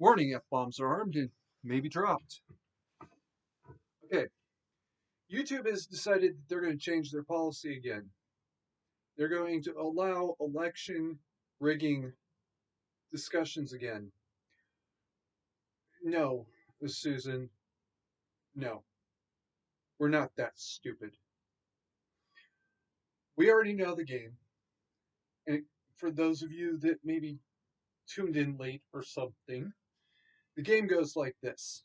Warning, F-bombs are armed and may be dropped. Okay, YouTube has decided that they're going to change their policy again. They're going to allow election rigging discussions again. No, Susan, no. We're not that stupid. We already know the game. And for those of you that maybe tuned in late or something, the game goes like this.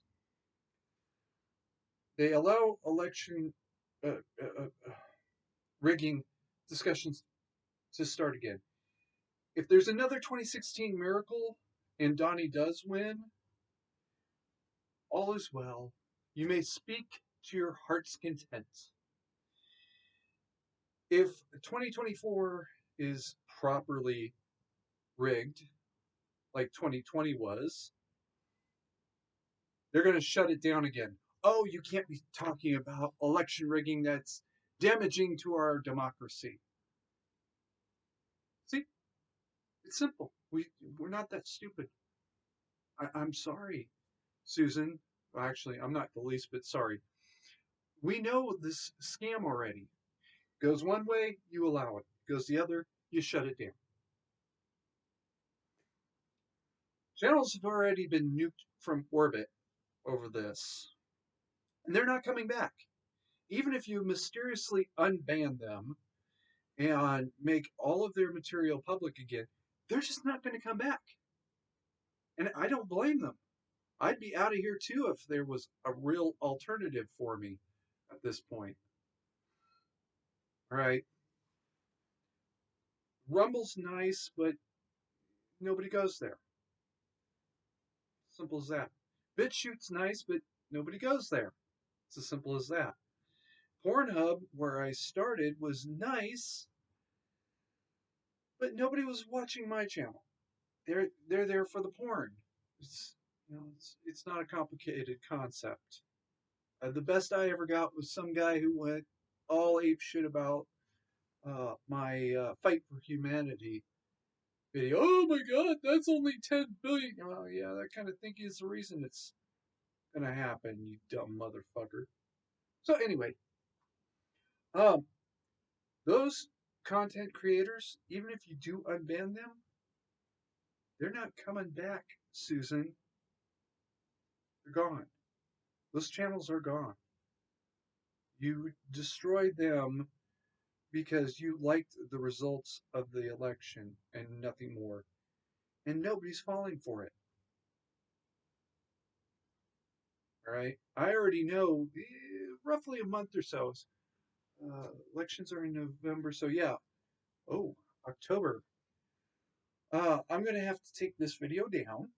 They allow election uh, uh, uh, rigging discussions to start again. If there's another 2016 miracle and Donnie does win, all is well. You may speak to your heart's content. If 2024 is properly rigged, like 2020 was, they're going to shut it down again. Oh, you can't be talking about election rigging that's damaging to our democracy. See, it's simple. We're not that stupid. I'm sorry, Susan. Well, actually, I'm not the least bit sorry. We know this scam already. Goes one way, you allow it. Goes the other, you shut it down. Channels have already been nuked from orbit over this, and they're not coming back. Even if you mysteriously unban them and make all of their material public again, they're just not going to come back. And I don't blame them. I'd be out of here too if there was a real alternative for me at this point. All right. Rumble's nice, but nobody goes there. Simple as that. BitChute's nice, but nobody goes there. It's as simple as that. Pornhub, where I started, was nice, but nobody was watching my channel. They're there for the porn. It's not a complicated concept. The best I ever got was some guy who went all ape shit about my fight for humanity video. Oh my god, that's only 10 billion. Oh yeah, that kind of thinking is the reason it's gonna happen, you dumb motherfucker. So anyway, um, those content creators, even if you do unban them, they're not coming back, Susan. They're gone. Those channels are gone. You destroyed them because you liked the results of the election and nothing more. And nobody's falling for it. All right. I already know roughly a month or so. Elections are in November. So, yeah. Oh, October. I'm going to have to take this video down.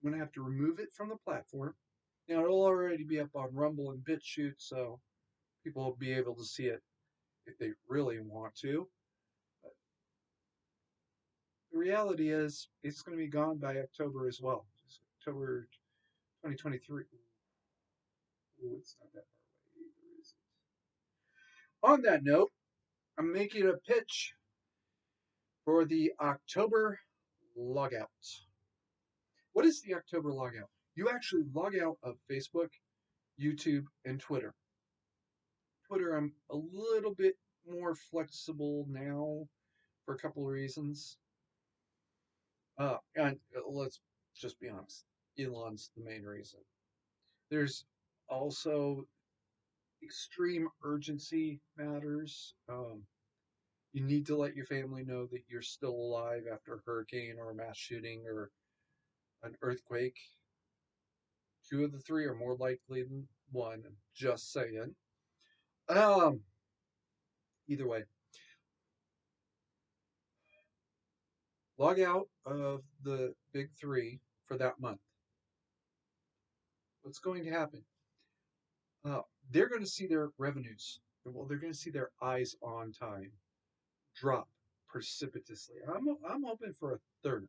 I'm going to have to remove it from the platform. Now, it'll already be up on Rumble and BitChute, so people will be able to see it if they really want to. But the reality is, it's going to be gone by October as well. It's October 2023. Oh, it's not that far away either, is it? On that note, I'm making a pitch for the October logout. What is the October logout? You actually log out of Facebook, YouTube, and Twitter. Twitter, I'm a little bit more flexible now for a couple of reasons. And let's just be honest, Elon's the main reason. There's also extreme urgency matters. You need to let your family know that you're still alive after a hurricane or a mass shooting or an earthquake. Two of the three are more likely than one. Just saying. Um, Either way, log out of the big three for that month. What's going to happen? Uh, they're going to see their revenues. Well, they're going to see their eyes on time drop precipitously. I'm hoping for a third.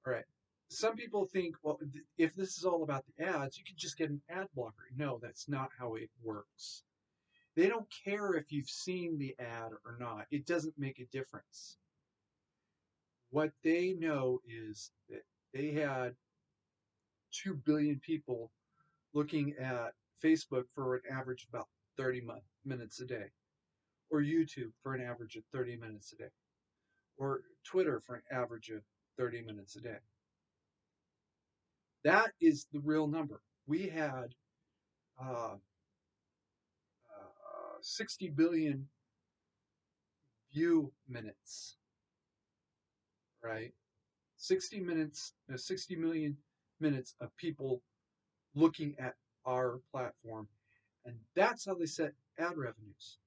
All right. Some people think, well, if this is all about the ads, you can just get an ad blocker. No, that's not how it works. They don't care if you've seen the ad or not. It doesn't make a difference. What they know is that They had 2 billion people looking at Facebook for an average of about 30 minutes a day, or YouTube for an average of 30 minutes a day, or Twitter for an average of 30 minutes a day. That is the real number. We had 60 billion view minutes, right? 60 million minutes of people looking at our platform. And that's how they set ad revenues.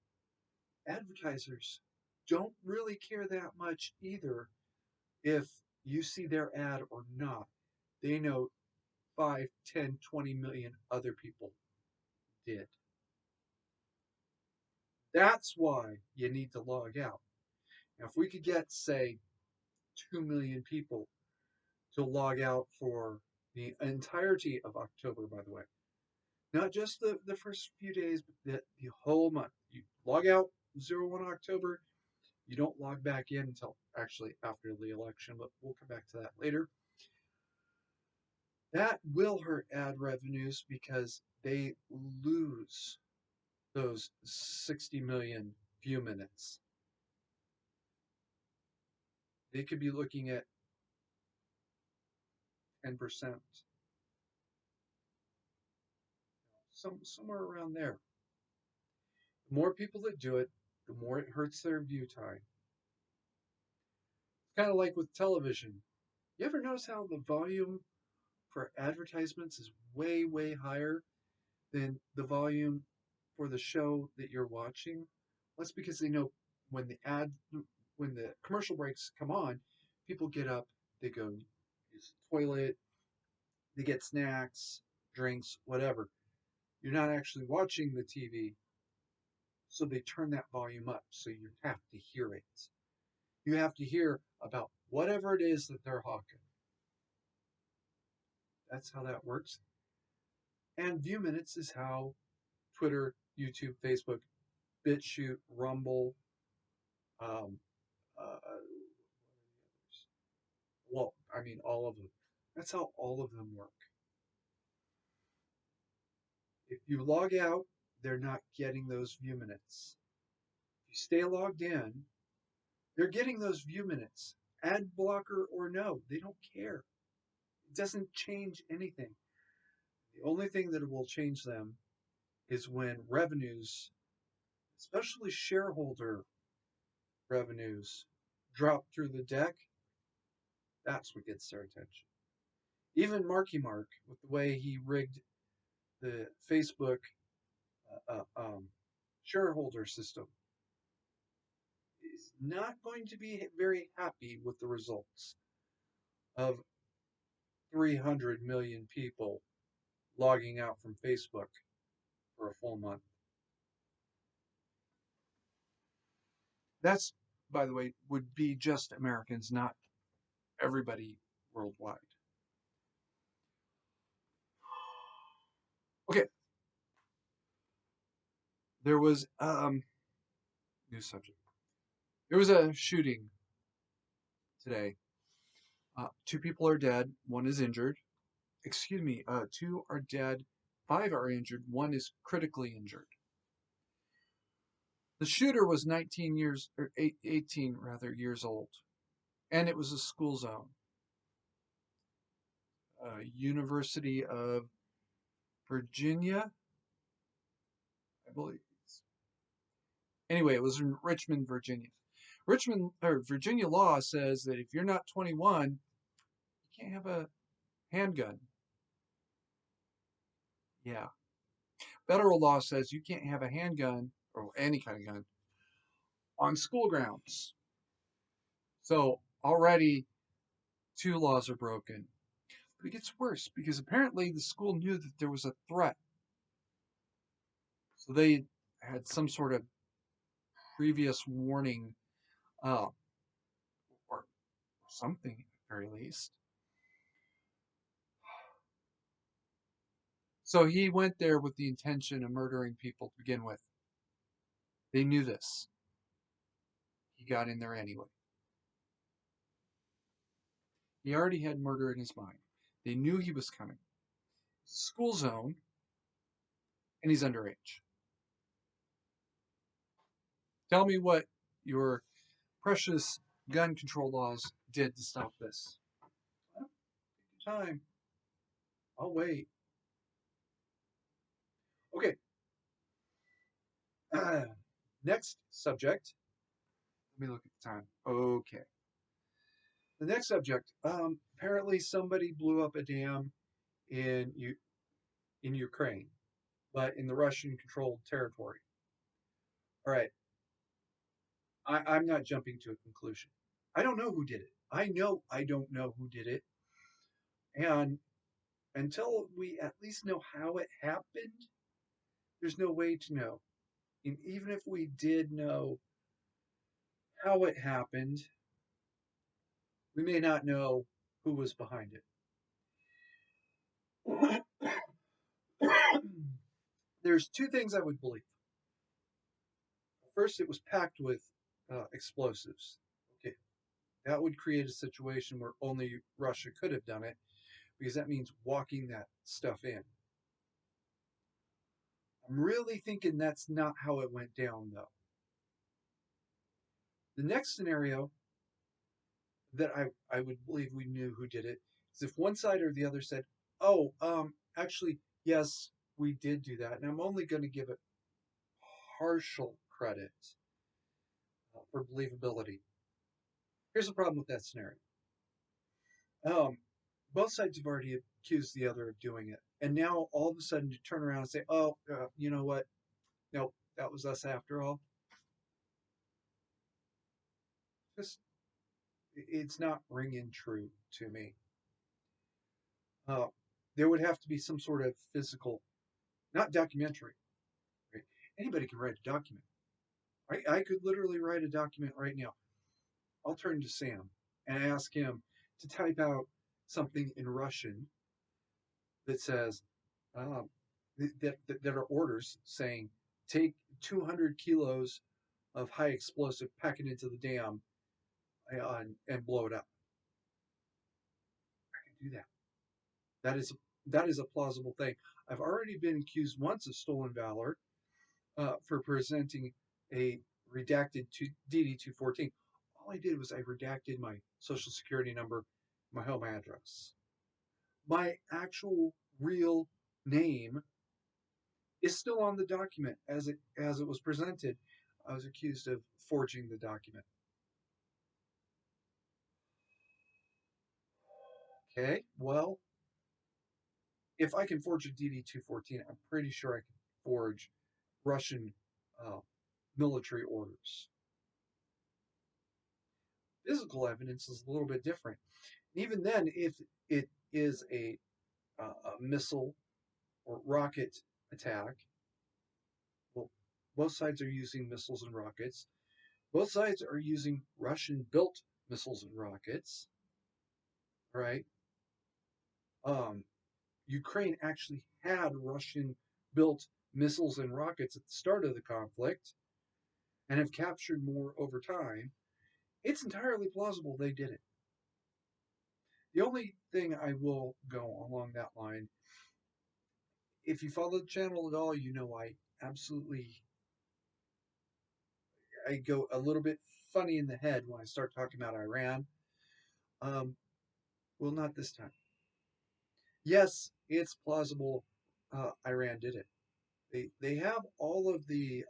Advertisers don't really care that much either if you see their ad or not. They know 5, 10, 20 million other people did. That's why you need to log out. Now, if we could get, say, 2 million people to log out for the entirety of October, by the way, not just the first few days, but the whole month. You log out 01 October, you don't log back in until actually after the election, but we'll come back to that later. That will hurt ad revenues because they lose those 60 million view minutes. They could be looking at 10%, somewhere around there. The more people that do it, the more it hurts their view time. It's kind of like with television. You ever notice how the volume for advertisements is way, way higher than the volume for the show that you're watching? Well, that's because they know when when the commercial breaks come on, people get up, they go use the toilet, they get snacks, drinks, whatever. You're not actually watching the TV, so they turn that volume up so you have to hear it. You have to hear about whatever it is that they're hawking. That's how that works. And view minutes is how Twitter, YouTube, Facebook, BitChute, Rumble, um, well, I mean, all of them. That's how all of them work. If you log out, they're not getting those view minutes. If you stay logged in, they're getting those view minutes. Ad blocker or no, they don't care. It doesn't change anything. The only thing that will change them is when revenues, especially shareholder revenues, drop through the deck. That's what gets their attention. Even Marky Mark, with the way he rigged the Facebook shareholder system, is not going to be very happy with the results of 300 million people logging out from Facebook for a full month. That's, by the way, would be just Americans, not everybody worldwide. Okay, there was new subject. There was a shooting today. Two people are dead. One is injured. Excuse me. Two are dead. Five are injured. One is critically injured. The shooter was 19 years or 18 rather years old, and it was a school zone. University of Virginia, I believe. Anyway, it was in Richmond, Virginia. Richmond or Virginia law says that if you're not 21, you can't have a handgun. Yeah. Federal law says you can't have a handgun or any kind of gun on school grounds. So already two laws are broken. But it gets worse because apparently the school knew that there was a threat. So they had some sort of previous warning uh, or something at the very least. So he went there with the intention of murdering people to begin with. They knew this. He got in there anyway. He already had murder in his mind. They knew he was coming. School zone, and he's underage. Tell me what your precious gun control laws did to stop this. Well, take your time. I'll wait. Okay. Next subject. Let me look at the time. Okay. The next subject. Apparently, somebody blew up a dam in in Ukraine, but in the Russian-controlled territory. All right. I'm not jumping to a conclusion. I don't know who did it. I know I don't know who did it, and until we at least know how it happened, there's no way to know. And even if we did know how it happened, we may not know who was behind it. There's two things I would believe. First, it was packed with explosives. Okay, that would create a situation where only Russia could have done it because that means walking that stuff in. I'm really thinking that's not how it went down, though. The next scenario that I would believe we knew who did it is if one side or the other said, oh, actually, yes, we did do that. And I'm only going to give it partial credit for believability. Here's the problem with that scenario. Um, both sides have already accused the other of doing it. And now all of a sudden to turn around and say, oh, you know what? Nope, that was us after all. Just, it's not ringing true to me. Uh, there would have to be some sort of physical, not documentary. Right? Anybody can write a document. I could literally write a document right now. I'll turn to Sam and ask him to type out something in Russian that says um, that are orders saying take 200 kilos of high explosive, pack it into the dam, and blow it up. I can do that. That is that is a plausible thing. I've already been accused once of stolen valor for presenting a redacted DD 214. All I did was I redacted my social security number, my home address. My actual real name is still on the document as it was presented. I was accused of forging the document. Okay, well, if I can forge a DD 214, I'm pretty sure I can forge Russian uh, military orders. Physical evidence is a little bit different. Even then, if it is a missile or rocket attack, well, both sides are using missiles and rockets. Both sides are using Russian built missiles and rockets, right? Um, Ukraine actually had Russian built missiles and rockets at the start of the conflict and have captured more over time. It's entirely plausible they did it. The only thing I will go along that line, if you follow the channel at all, you know I go a little bit funny in the head when I start talking about Iran. Um, well, not this time. Yes, it's plausible Iran did it. They have all of the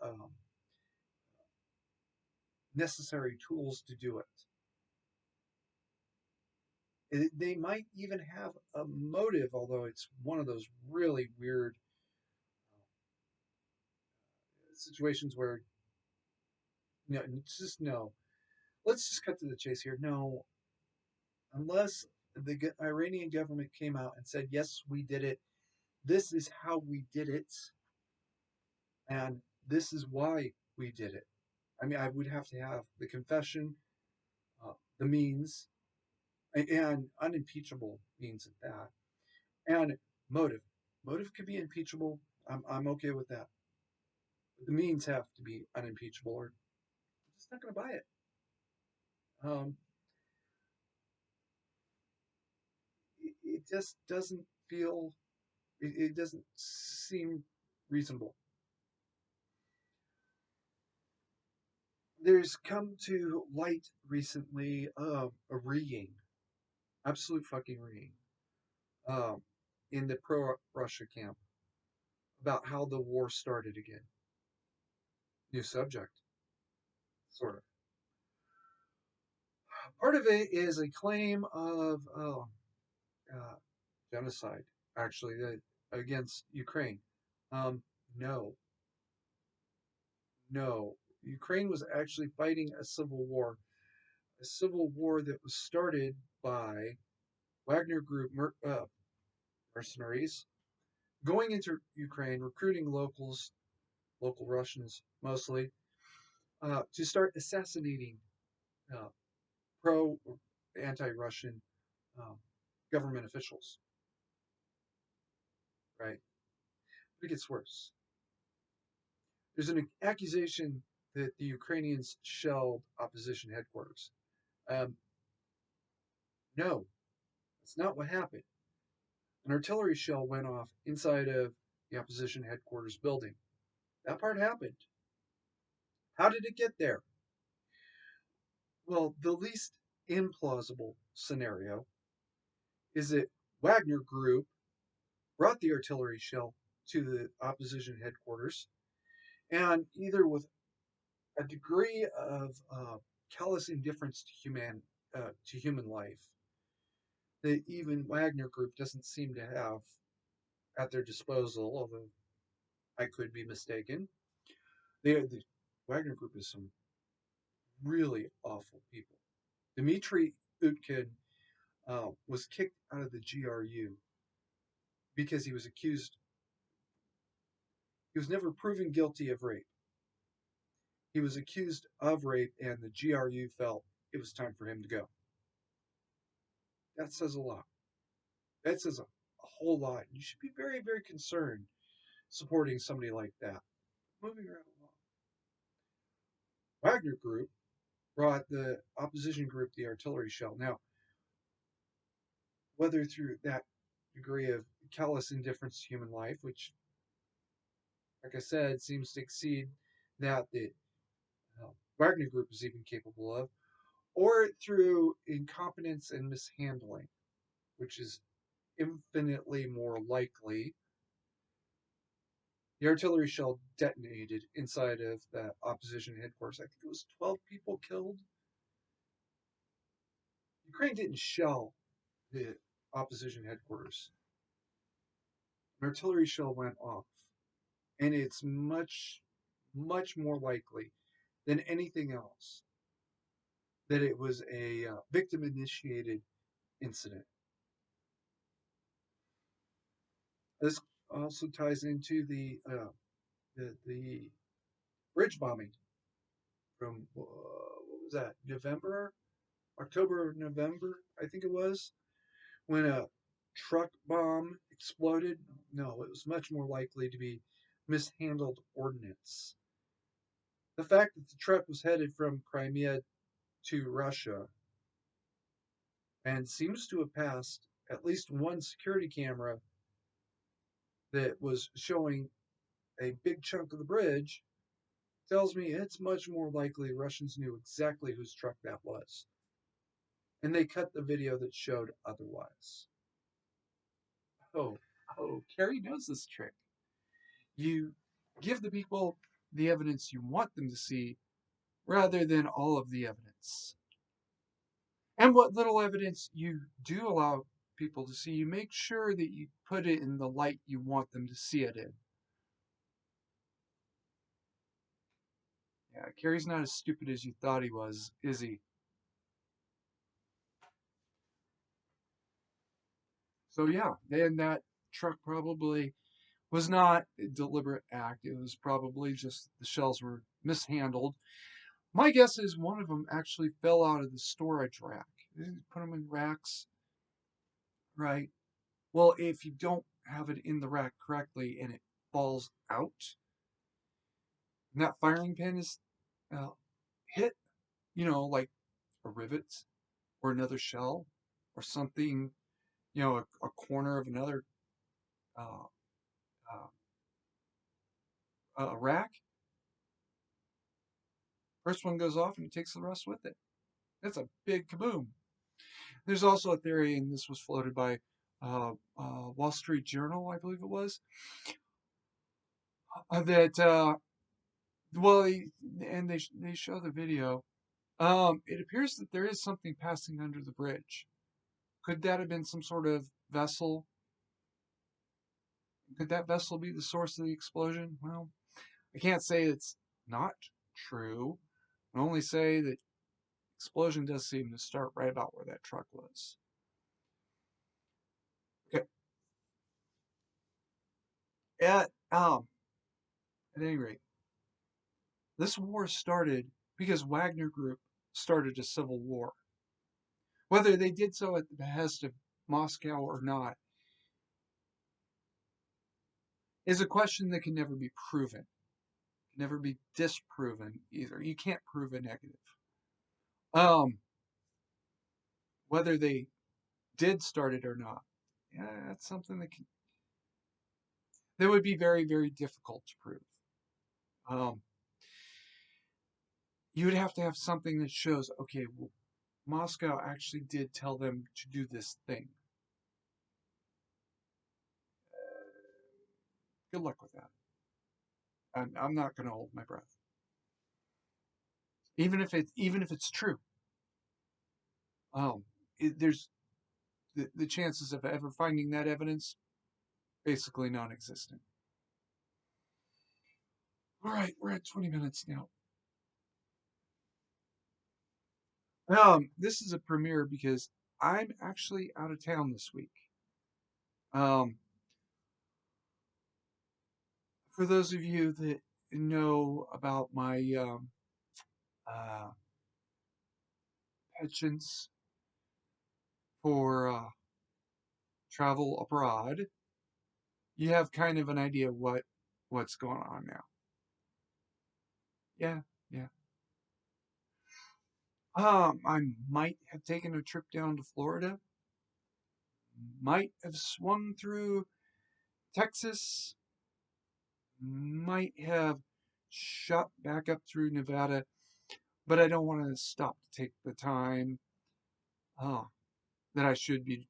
necessary tools to do it. They might even have a motive, although it's one of those really weird situations where no, just no. Let's just cut to the chase here. No, unless the Iranian government came out and said, yes, we did it. This is how we did it. And this is why we did it. I mean, I would have to have the confession, the means, and unimpeachable means at that, and motive. Motive could be impeachable. I'm okay with that. But the means have to be unimpeachable, or I'm just not going to buy it. Um, just doesn't feel, it doesn't seem reasonable. There's come to light recently a rigging, absolute fucking rigging, um, in the pro Russia camp about how the war started again. New subject, sort of. Part of it is a claim of uh, genocide, actually, against Ukraine. Um, no, no. Ukraine was actually fighting a civil war that was started by Wagner Group mercenaries going into Ukraine, recruiting locals, local Russians mostly, to start assassinating uh, pro anti-Russian um, government officials. Right, but it gets worse. There's an accusation that the Ukrainians shelled opposition headquarters. Um, no, that's not what happened. An artillery shell went off inside of the opposition headquarters building. That part happened. How did it get there? Well, the least implausible scenario is that Wagner Group brought the artillery shell to the opposition headquarters, and either with a degree of callous indifference to human life that even Wagner Group doesn't seem to have at their disposal, although I could be mistaken. The Wagner Group is some really awful people. Dmitry Utkin was kicked out of the GRU because he was accused. He was never proven guilty of rape. He was accused of rape, and the GRU felt it was time for him to go. That says a lot. That says a whole lot. You should be very, very concerned supporting somebody like that. Moving right along. Wagner Group brought the opposition group the artillery shell. Now, whether through that degree of callous indifference to human life, which, like I said, seems to exceed that the Wagner Group is even capable of, or through incompetence and mishandling, which is infinitely more likely, the artillery shell detonated inside of the opposition headquarters. I think it was 12 people killed. Ukraine didn't shell the opposition headquarters. An artillery shell went off. And it's much, much more likely than anything else that it was a victim initiated incident. This also ties into the bridge bombing from what was that, November, October, November, I think it was, when a truck bomb exploded. No, it was much more likely to be mishandled ordnance. The fact that the truck was headed from Crimea to Russia and seems to have passed at least one security camera that was showing a big chunk of the bridge tells me it's much more likely Russians knew exactly whose truck that was. And they cut the video that showed otherwise. Oh, Kerry knows this trick. You give the people the evidence you want them to see rather than all of the evidence. And what little evidence you do allow people to see, you make sure that you put it in the light you want them to see it in. Yeah, Kerry's not as stupid as you thought he was, is he? So yeah, then that truck probably was not a deliberate act. It was probably just the shells were mishandled. My guess is one of them actually fell out of the storage rack. They put them in racks, right? Well, if you don't have it in the rack correctly and it falls out, and that firing pin is uh, hit, like a rivet or another shell or something a corner of another uh, uh, rack. First one goes off and it takes the rest with it. That's a big kaboom. There's also a theory, and this was floated by Wall Street Journal, I believe it was, that well, they show the video. It appears that there is something passing under the bridge. Could that have been some sort of vessel? Could that vessel be the source of the explosion? Well, I can't say it's not true. I only say that explosion does seem to start right about where that truck was. Okay. At at any rate, this war started because Wagner Group started a civil war. Whether they did so at the behest of Moscow or not is a question that can never be proven, can never be disproven either. You can't prove a negative. Um, whether they did start it or not, yeah, that's something that would be very, very difficult to prove. Um, you would have to have something that shows, okay, well, Moscow actually did tell them to do this thing. Good luck with that. I'm not going to hold my breath, even if it's true. Um, there's the chances of ever finding that evidence basically non-existent. All right, we're at 20 minutes now. This is a premiere because I'm actually out of town this week. Um, for those of you that know about my uh, penchants for travel abroad, you have kind of an idea what's going on now. Yeah, yeah. I might have taken a trip down to Florida. Might have swung through Texas. Might have shot back up through Nevada, but I don't want to stop to take the time uh, that I should be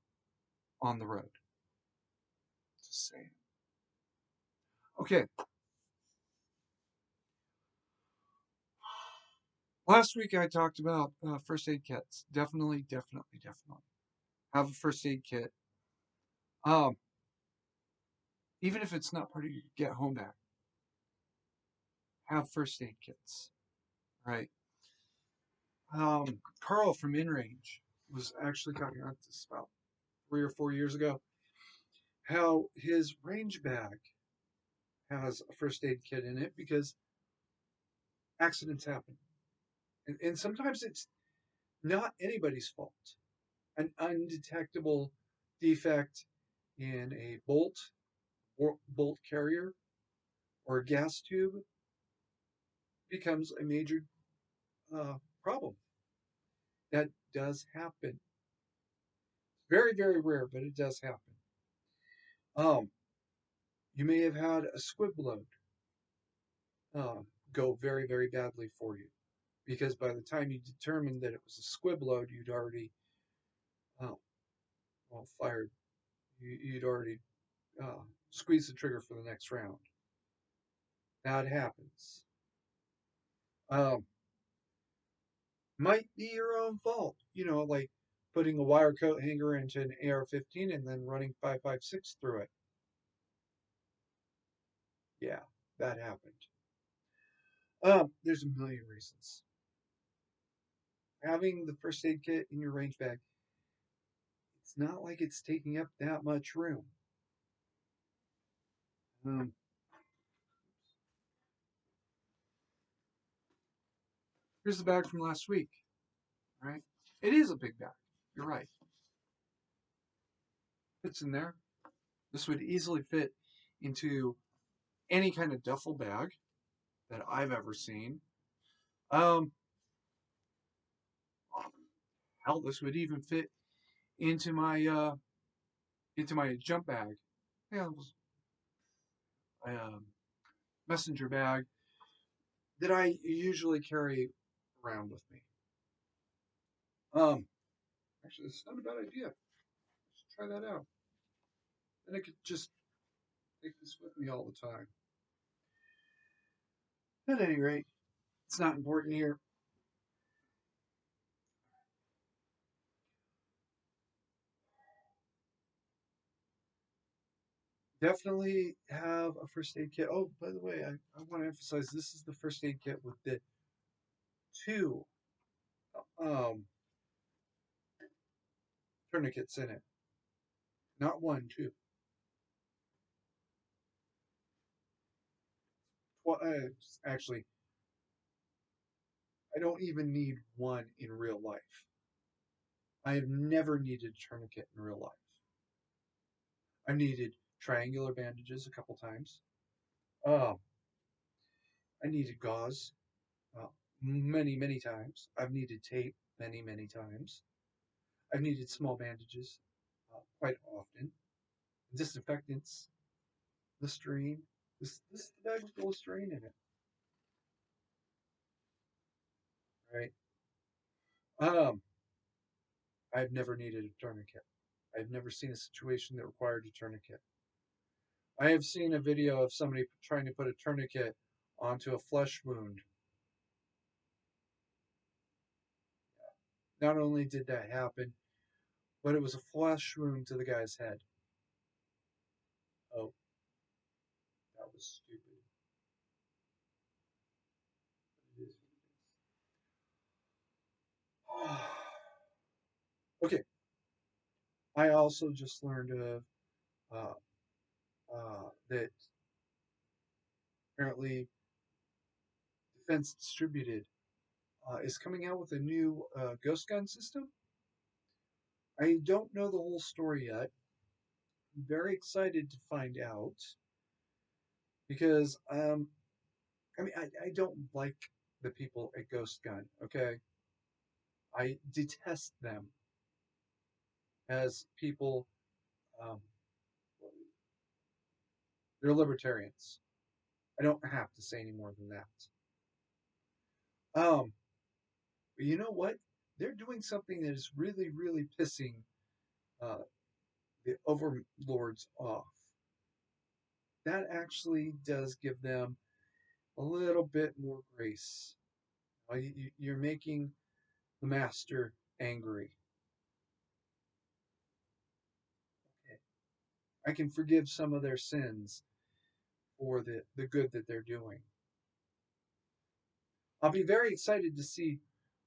on the road. Just saying. Okay, last week I talked about first aid kits. Definitely, definitely, definitely. Have a first aid kit. Um, even if it's not part of your get home bag, have first aid kits. Right. Carl from InRange was actually talking about this about 3 or 4 years ago. How his range bag has a first aid kit in it because accidents happen. And sometimes it's not anybody's fault. An undetectable defect in a bolt carrier or a gas tube becomes a major problem. That does happen. Very, very rare, but it does happen. Um, you may have had a squib load go very, very badly for you because by the time you determined that it was a squib load, you'd already uh, fired. You'd already squeezed the trigger for the next round. That happens. Um, might be your own fault. Like putting a wire coat hanger into an AR-15 and then running 5.56 through it. Yeah, that happened. There's a million reasons. Having the first aid kit in your range bag, it's not like it's taking up that much room. Um, here's the bag from last week. Right? It is a big bag. You're right. Fits in there. This would easily fit into any kind of duffel bag that I've ever seen. Um, hell, this would even fit into my into my jump bag. Yeah, it was a messenger bag that I usually carry around with me. Um, Actually, it's not a bad idea. I should try that out. And I could just take this with me all the time. At any rate, it's not important here. Definitely have a first aid kit. Oh, by the way, I want to emphasize this is the first aid kit with the two um, tourniquets in it. Not one, two. Well, actually, I don't even need one in real life. I have never needed a tourniquet in real life. I've needed triangular bandages a couple times. Um, I needed gauze uh, many, many times. I've needed tape many, many times. I've needed small bandages quite often. Disinfectants, Listerine. This bag with Listerine in it, right? Um, I've never needed a tourniquet. I've never seen a situation that required a tourniquet. I have seen a video of somebody trying to put a tourniquet onto a flesh wound. Not only did that happen, but it was a flesh wound to the guy's head. Oh, that was stupid. It is what it is. Okay, I also just learned of that apparently Defense Distributed is coming out with a new ghost gun system. I don't know the whole story yet. I'm very excited to find out because I mean I don't like the people at Ghost Gun. Okay, I detest them as people. Um, they're libertarians. I don't have to say any more than that. Um, but you know what? They're doing something that is really, really pissing uh, the overlords off. That actually does give them a little bit more grace. You're making the master angry. Okay. I can forgive some of their sins for the good that they're doing. I'll be very excited to see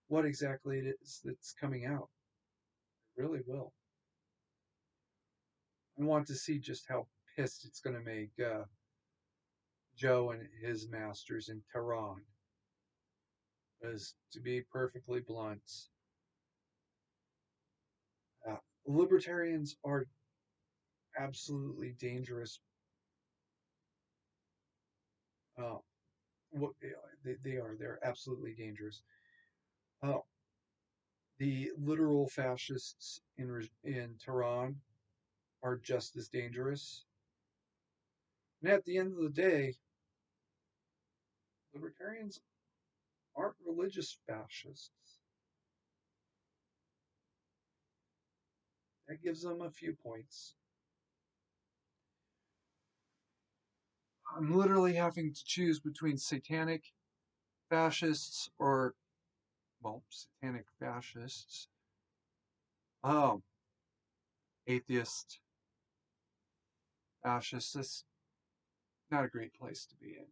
what exactly it is that's coming out. I really will. I want to see just how pissed it's going to make Joe and his masters in Tehran. Because to be perfectly blunt, uh, libertarians are absolutely dangerous. Uh, what they are, they're absolutely dangerous. Uh, the literal fascists in Tehran are just as dangerous. And at the end of the day, libertarians aren't religious fascists. That gives them a few points. I'm literally having to choose between satanic fascists or, well, satanic fascists, um, atheist fascists. That's not a great place to be in.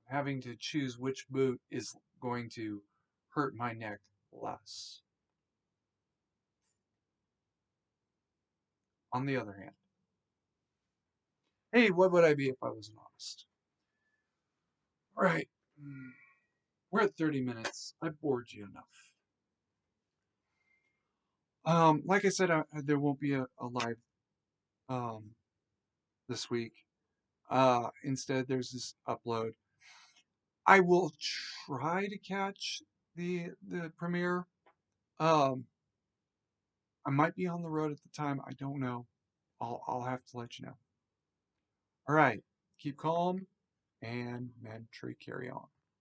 Having to choose which boot is going to hurt my neck less. On the other hand, hey, what would I be if I wasn't honest? All right, we're at 30 minutes. I bored you enough. Like I said, there won't be a live um, this week. Instead, there's this upload. I will try to catch the premiere. Um, I might be on the road at the time. I don't know. I'll have to let you know. All right. Keep calm and mandatory carry on.